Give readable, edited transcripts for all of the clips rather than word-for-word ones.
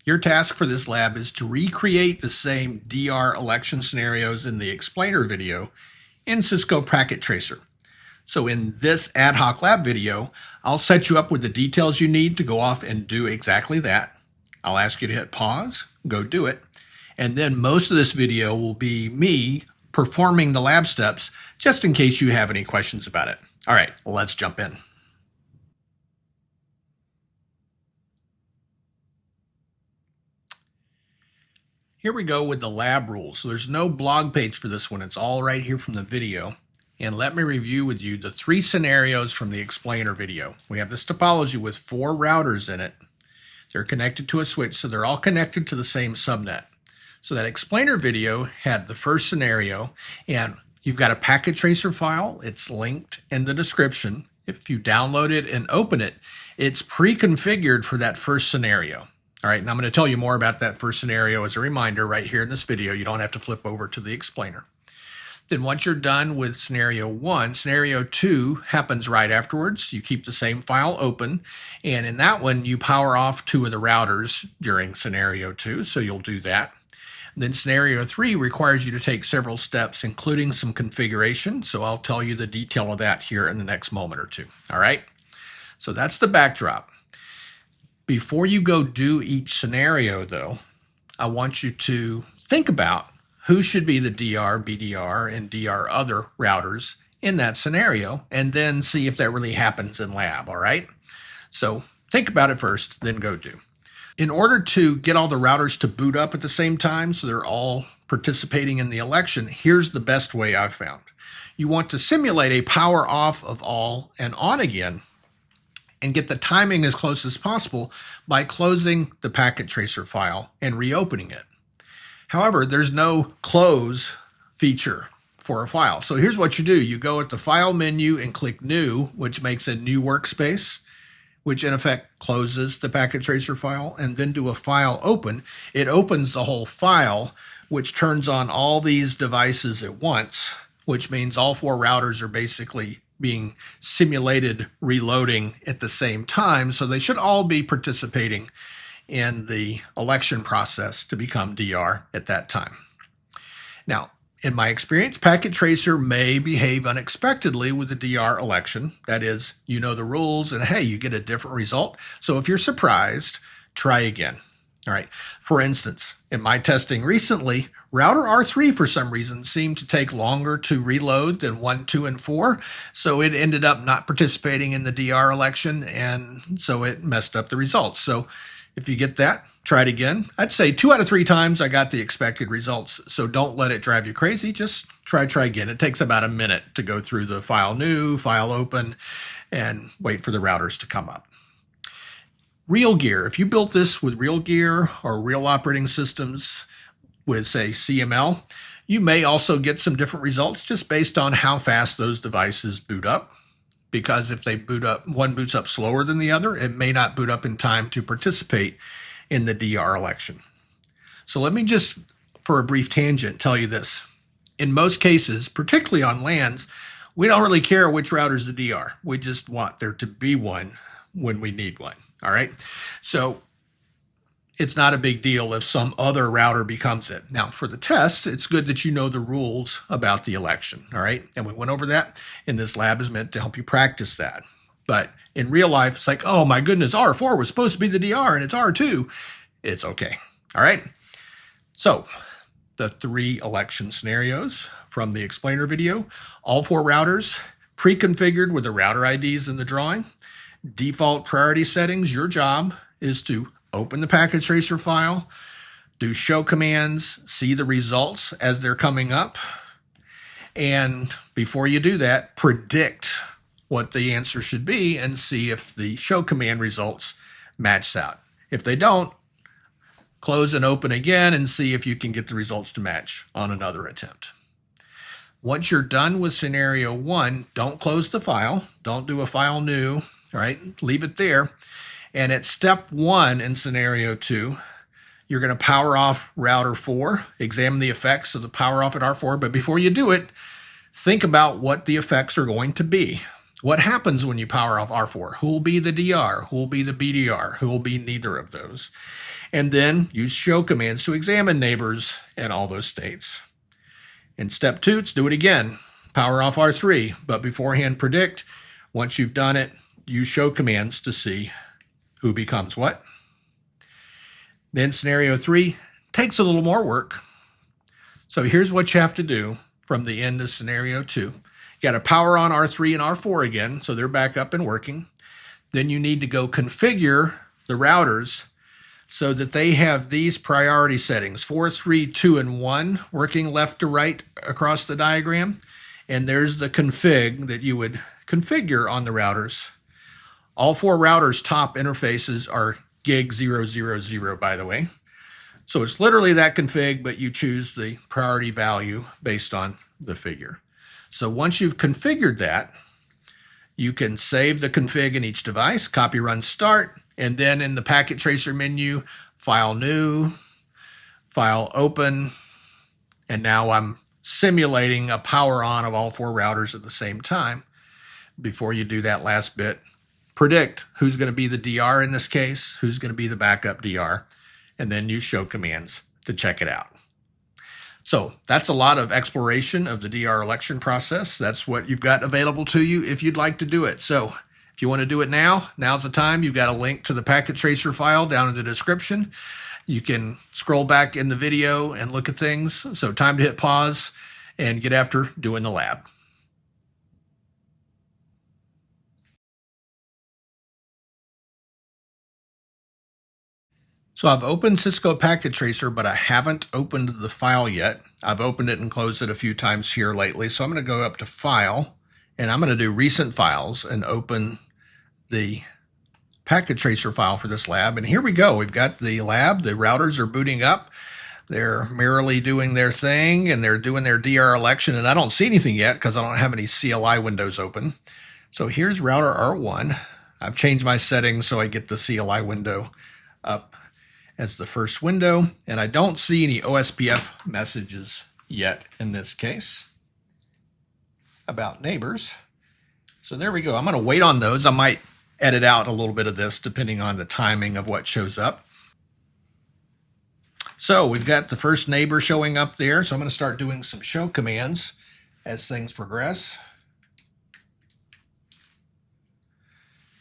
Your task for this lab is to recreate the same DR election scenarios in the explainer video in Cisco Packet Tracer. So in this Ad Hoc Lab video, I'll set you up with the details you need to go off and do exactly that. I'll ask you to hit pause, go do it, and then most of this video will be me performing the lab steps just in case you have any questions about it. All right, let's jump in. Here we go with the lab rules. So there's no blog page for this one. It's all right here from the video. And let me review with you the 3 scenarios from the explainer video. We have this topology with 4 routers in it. They're connected to a switch, so they're all connected to the same subnet. So that explainer video had the first scenario, and you've got a packet tracer file. It's linked in the description. If you download it and open it, it's pre-configured for that first scenario. All right, and I'm going to tell you more about that first scenario as a reminder right here in this video. You don't have to flip over to the explainer. Then once you're done with scenario 1, scenario 2 happens right afterwards. You keep the same file open, and in that one, you power off 2 of the routers during scenario 2, so you'll do that. Then scenario 3 requires you to take several steps, including some configuration, so I'll tell you the detail of that here in the next moment or two. All right, so that's the backdrop. Before you go do each scenario, though, I want you to think about who should be the DR, BDR, and DR other routers in that scenario, and then see if that really happens in lab, all right? So think about it first, then go do. In order to get all the routers to boot up at the same time so they're all participating in the election, here's the best way I've found. You want to simulate a power off of all and on again and get the timing as close as possible by closing the packet tracer file and reopening it. However, there's no close feature for a file. So here's what you do. You go at the file menu and click new, which makes a new workspace, which in effect closes the packet tracer file, and then do a file open. It opens the whole file, which turns on all these devices at once, which means all 4 routers are basically being simulated reloading at the same time. So they should all be participating in the election process to become DR at that time. Now, in my experience, packet tracer may behave unexpectedly with the DR election. That is, you know the rules and hey, you get a different result. So if you're surprised, try again. All right. For instance, in my testing recently, router R3 for some reason seemed to take longer to reload than 1, 2, and 4. So it ended up not participating in the DR election, and so it messed up the results. So if you get that, try it again. I'd say 2 out of 3 times I got the expected results. So don't let it drive you crazy. Just try again. It takes about a minute to go through the file new, file open, and wait for the routers to come up. Real gear. If you built this with real gear or real operating systems with, say, CML, you may also get some different results just based on how fast those devices boot up. Because if they boot up, one boots up slower than the other, it may not boot up in time to participate in the DR election. So let me just, for a brief tangent, tell you this. In most cases, particularly on LANs, we don't really care which router is the DR. We just want there to be one when we need one. All right. So it's not a big deal if some other router becomes it. Now, for the tests, it's good that you know the rules about the election. All right. And we went over that, and this lab is meant to help you practice that. But in real life, it's like, oh my goodness, R4 was supposed to be the DR and it's R2. It's okay. All right. So the 3 election scenarios from the explainer video, all 4 routers pre-configured with the router IDs in the drawing. Default priority settings, your job is to open the packet tracer file, do show commands, see the results as they're coming up, and before you do that, predict what the answer should be and see if the show command results match out. If they don't, close and open again and see if you can get the results to match on another attempt. Once you're done with scenario 1, don't close the file, don't do a file new. All right, leave it there. And at step 1 in scenario 2, you're going to power off router 4, examine the effects of the power off at R4. But before you do it, think about what the effects are going to be. What happens when you power off R4? Who will be the DR? Who will be the BDR? Who will be neither of those? And then use show commands to examine neighbors in all those states. In step 2, let's do it again. Power off R3, but beforehand predict. Once you've done it, use show commands to see who becomes what. Then scenario 3 takes a little more work. So here's what you have to do from the end of scenario 2. You got to power on R3 and R4 again, so they're back up and working. Then you need to go configure the routers so that they have these priority settings, 4, 3, 2, and 1, working left to right across the diagram. And there's the config that you would configure on the routers. All 4 routers' top interfaces are gig 000, by the way. So it's literally that config, but you choose the priority value based on the figure. So once you've configured that, you can save the config in each device, copy, run, start, and then in the packet tracer menu, file new, file open, and now I'm simulating a power on of all 4 routers at the same time. Before you do that last bit, predict who's going to be the DR in this case, who's going to be the backup DR, and then use show commands to check it out. So that's a lot of exploration of the DR election process. That's what you've got available to you if you'd like to do it. So if you want to do it now, now's the time. You've got a link to the packet tracer file down in the description. You can scroll back in the video and look at things. So time to hit pause and get after doing the lab. So I've opened Cisco Packet Tracer, but I haven't opened the file yet. I've opened it and closed it a few times here lately. So I'm going to go up to File, and I'm going to do Recent Files and open the Packet Tracer file for this lab. And here we go. We've got the lab. The routers are booting up. They're merrily doing their thing, and they're doing their DR election. And I don't see anything yet because I don't have any CLI windows open. So here's router R1. I've changed my settings so I get the CLI window up as the first window, and I don't see any OSPF messages yet in this case about neighbors. So there we go. I'm going to wait on those. I might edit out a little bit of this depending on the timing of what shows up. So we've got the first neighbor showing up there, so I'm going to start doing some show commands as things progress.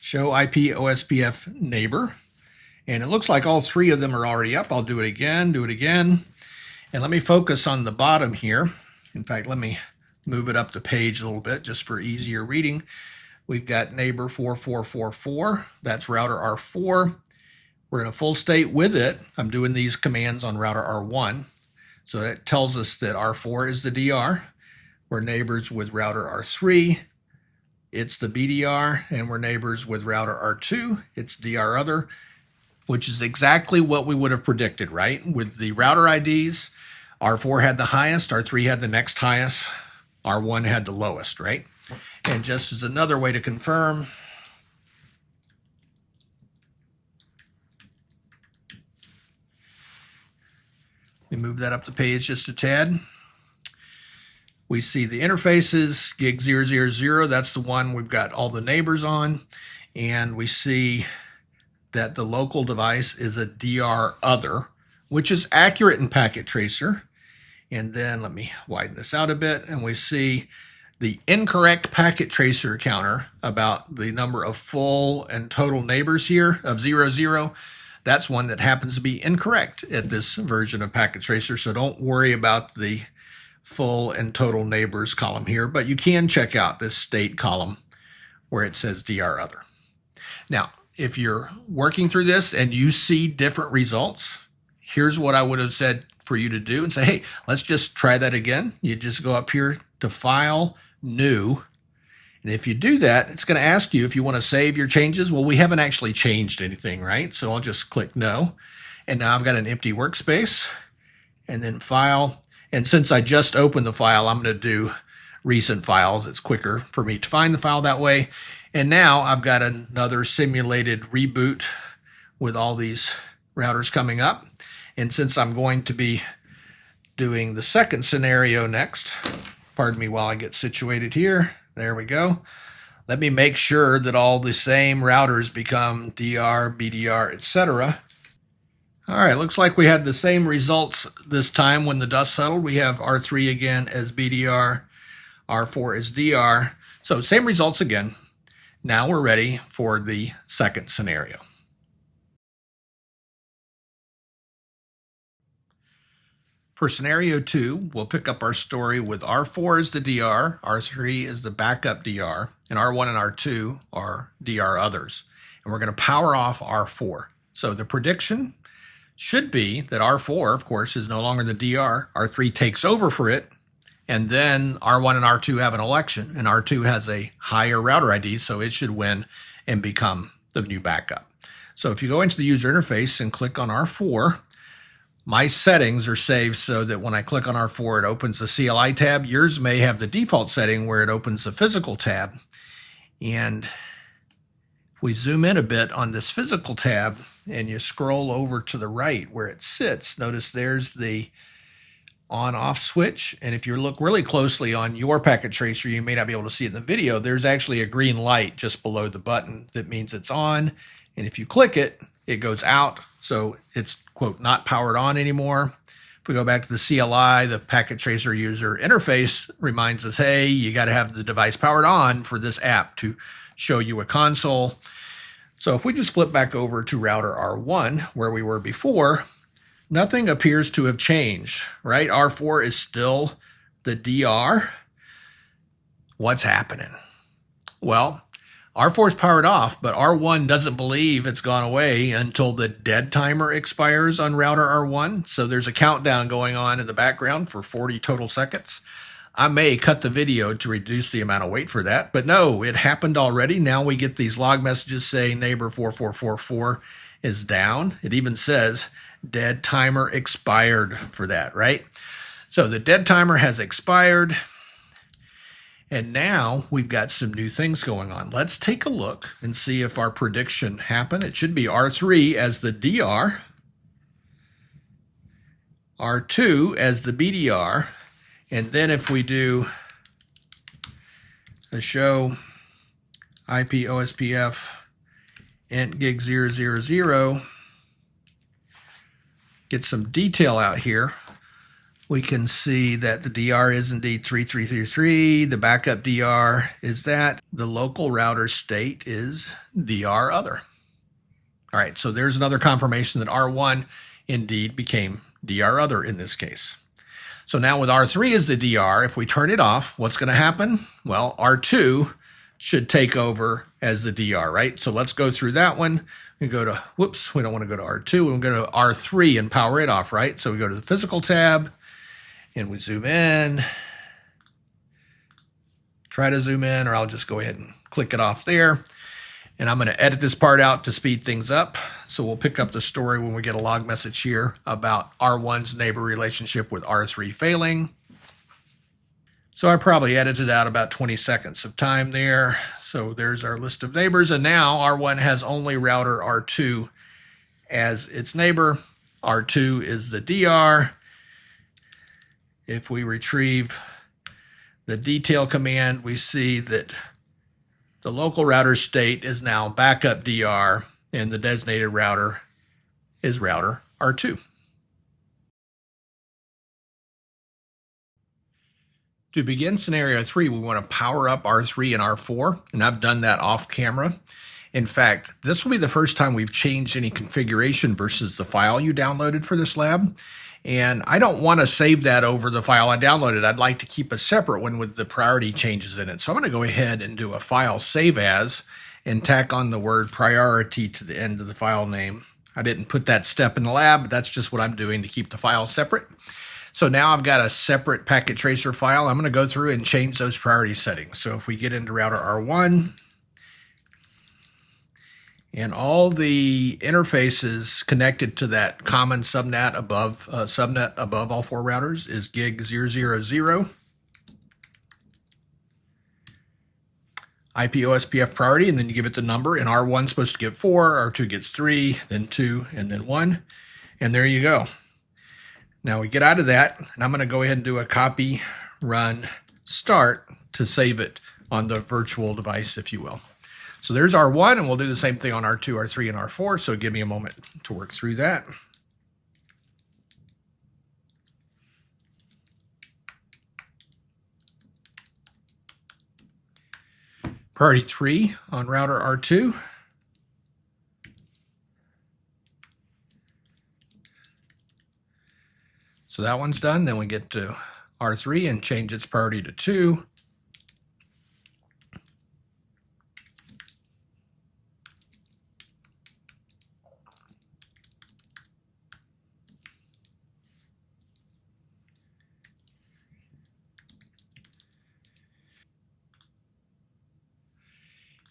Show IP OSPF neighbor. And it looks like all 3 of them are already up. I'll do it again. And let me focus on the bottom here. In fact, let me move it up the page a little bit just for easier reading. We've got neighbor 4444. That's router R4. We're in a full state with it. I'm doing these commands on router R1. So that tells us that R4 is the DR. We're neighbors with router R3. It's the BDR. And we're neighbors with router R2. It's DR other, which is exactly what we would have predicted, right? With the router IDs, R4 had the highest, R3 had the next highest, R1 had the lowest, right? And just as another way to confirm, let me move that up the page just a tad. We see the interfaces, gig 000, that's the one we've got all the neighbors on, and we see that the local device is a DR other, which is accurate in Packet Tracer. And then let me widen this out a bit, and we see the incorrect Packet Tracer counter about the number of full and total neighbors here of 00. That's one that happens to be incorrect at this version of Packet Tracer, so don't worry about the full and total neighbors column here, but you can check out this state column where it says DR other. Now, if you're working through this and you see different results, here's what I would have said for you to do and say, hey, let's just try that again. You just go up here to File, New. And if you do that, it's going to ask you if you want to save your changes. Well, we haven't actually changed anything, right? So I'll just click No. And now I've got an empty workspace. And then File. And since I just opened the file, I'm going to do Recent Files. It's quicker for me to find the file that way. And now I've got another simulated reboot with all these routers coming up. And since I'm going to be doing the second scenario next, pardon me while I get situated here. There we go. Let me make sure that all the same routers become DR, BDR, etc. All right, looks like we had the same results this time when the dust settled. We have R3 again as BDR, R4 as DR. So same results again. Now we're ready for the second scenario. For scenario 2, we'll pick up our story with R4 as the DR, R3 is the backup DR, and R1 and R2 are DR others. And we're going to power off R4. So the prediction should be that R4, of course, is no longer the DR. R3 takes over for it, and then R1 and R2 have an election, and R2 has a higher router ID, so it should win and become the new backup. So if you go into the user interface and click on R4, my settings are saved so that when I click on R4, it opens the CLI tab. Yours may have the default setting where it opens the physical tab. And if we zoom in a bit on this physical tab and you scroll over to the right where it sits, notice there's the on-off switch. And if you look really closely on your packet tracer, you may not be able to see it in the video. There's actually a green light just below the button that means it's on. And if you click it, it goes out. So it's, quote, not powered on anymore. If we go back to the CLI, the packet tracer user interface reminds us, hey, you got to have the device powered on for this app to show you a console. So if we just flip back over to router R1, where we were before, nothing appears to have changed, right? R4 is still the DR. What's happening? Well, R4 is powered off, but R1 doesn't believe it's gone away until the dead timer expires on router R1. So there's a countdown going on in the background for 40 total seconds. I may cut the video to reduce the amount of wait for that, but no, it happened already. Now we get these log messages saying neighbor 4444 is down. It even says dead timer expired for that, right? So the dead timer has expired. And now we've got some new things going on. Let's take a look and see if our prediction happened. It should be R3 as the DR, R2 as the BDR, and then if we do a show IP OSPF int gig 000, get some detail out here, we can see that the DR is indeed 3333. The backup DR is that. The local router state is DR other. All right, so there's another confirmation that R1 indeed became DR other in this case. So now with R3 as the DR, if we turn it off, what's going to happen? Well, R2 should take over as the DR, right? So let's go through that one. We go to, whoops, we don't want to go to R2. We'll go to R3 and power it off, right? So we go to the physical tab, and we zoom in, try to zoom in, or I'll just go ahead and click it off there. And I'm going to edit this part out to speed things up. So we'll pick up the story when we get a log message here about R1's neighbor relationship with R3 failing. So I probably edited out about 20 seconds of time there. So there's our list of neighbors. And now R1 has only router R2 as its neighbor. R2 is the DR. If we retrieve the detail command, we see that the local router state is now backup DR, and the designated router is router R2. To begin scenario 3, we want to power up R3 and R4, and I've done that off camera. In fact, this will be the first time we've changed any configuration versus the file you downloaded for this lab. And I don't want to save that over the file I downloaded. I'd like to keep a separate one with the priority changes in it. So I'm going to go ahead and do a file save as and tack on the word priority to the end of the file name. I didn't put that step in the lab, but that's just what I'm doing to keep the file separate. So now I've got a separate packet tracer file. I'm going to go through and change those priority settings. So if we get into router R1, and all the interfaces connected to that common subnet above all four routers is gig 000. IP OSPF priority, and then you give it the number, and R1 is supposed to get 4, R2 gets 3, then 2, and then 1, and there you go. Now we get out of that, and I'm going to go ahead and do a copy, run, start to save it on the virtual device, if you will. So there's R1, and we'll do the same thing on R2, R3, and R4, so give me a moment to work through that. priority 3 on router R2. So that one's done. Then we get to R3 and change its priority to 2.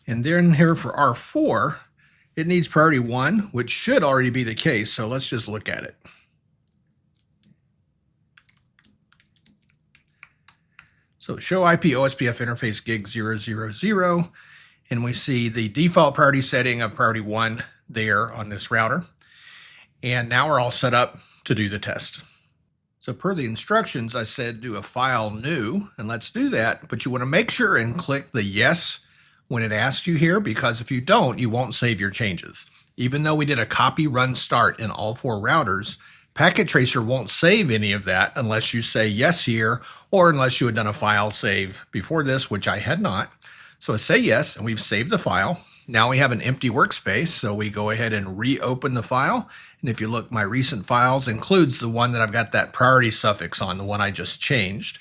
And then here for R4, it needs priority 1, which should already be the case. So let's just look at it. So show IP OSPF interface gig 000, and we see the default priority setting of priority 1 there on this router. And now we're all set up to do the test. So per the instructions, I said do a file new, and let's do that. But you want to make sure and click the yes when it asks you here, because if you don't, you won't save your changes. Even though we did a copy run start in all 4 routers, Packet Tracer won't save any of that unless you say yes here, or unless you had done a file save before this, which I had not. So I say yes, and we've saved the file. Now we have an empty workspace, so we go ahead and reopen the file. And if you look, my recent files includes the one that I've got that priority suffix on, the one I just changed.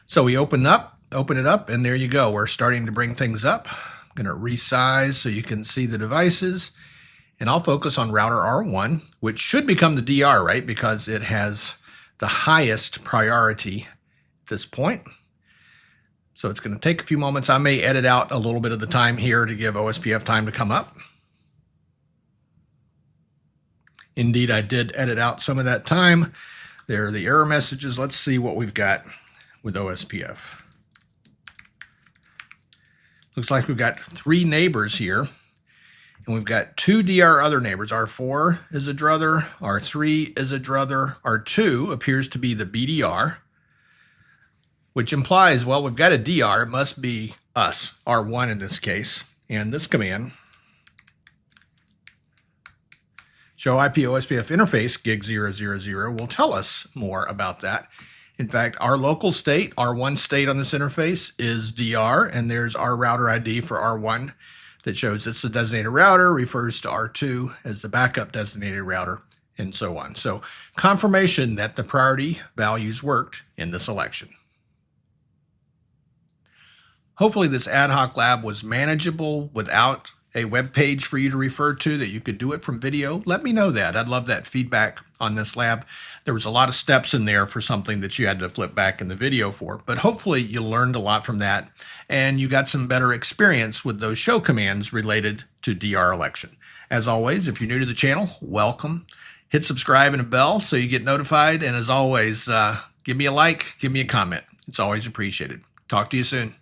So we open it up, and there you go. We're starting to bring things up. I'm going to resize so you can see the devices. And I'll focus on router R1, which should become the DR, right? Because it has the highest priority at this point. So it's going to take a few moments. I may edit out a little bit of the time here to give OSPF time to come up. Indeed, I did edit out some of that time. There are the error messages. Let's see what we've got with OSPF. Looks like we've got 3 neighbors here, and we've got 2 DR other neighbors. R4 is a druther, R3 is a druther, R2 appears to be the BDR, which implies, well, we've got a DR, it must be us, R1 in this case. And this command, show IP OSPF interface gig 000, will tell us more about that. In fact, our local state, R1 state on this interface is DR, and there's our router ID for R1 that shows it's the designated router, refers to R2 as the backup designated router, and so on. So confirmation that the priority values worked in this election. Hopefully this ad hoc lab was manageable without a web page for you to refer to, that you could do it from video. Let me know that. I'd love that feedback on this lab. There was a lot of steps in there for something that you had to flip back in the video for, but hopefully you learned a lot from that and you got some better experience with those show commands related to DR election. As always, if you're new to the channel, welcome. Hit subscribe and a bell so you get notified. And as always, give me a like, give me a comment. It's always appreciated. Talk to you soon.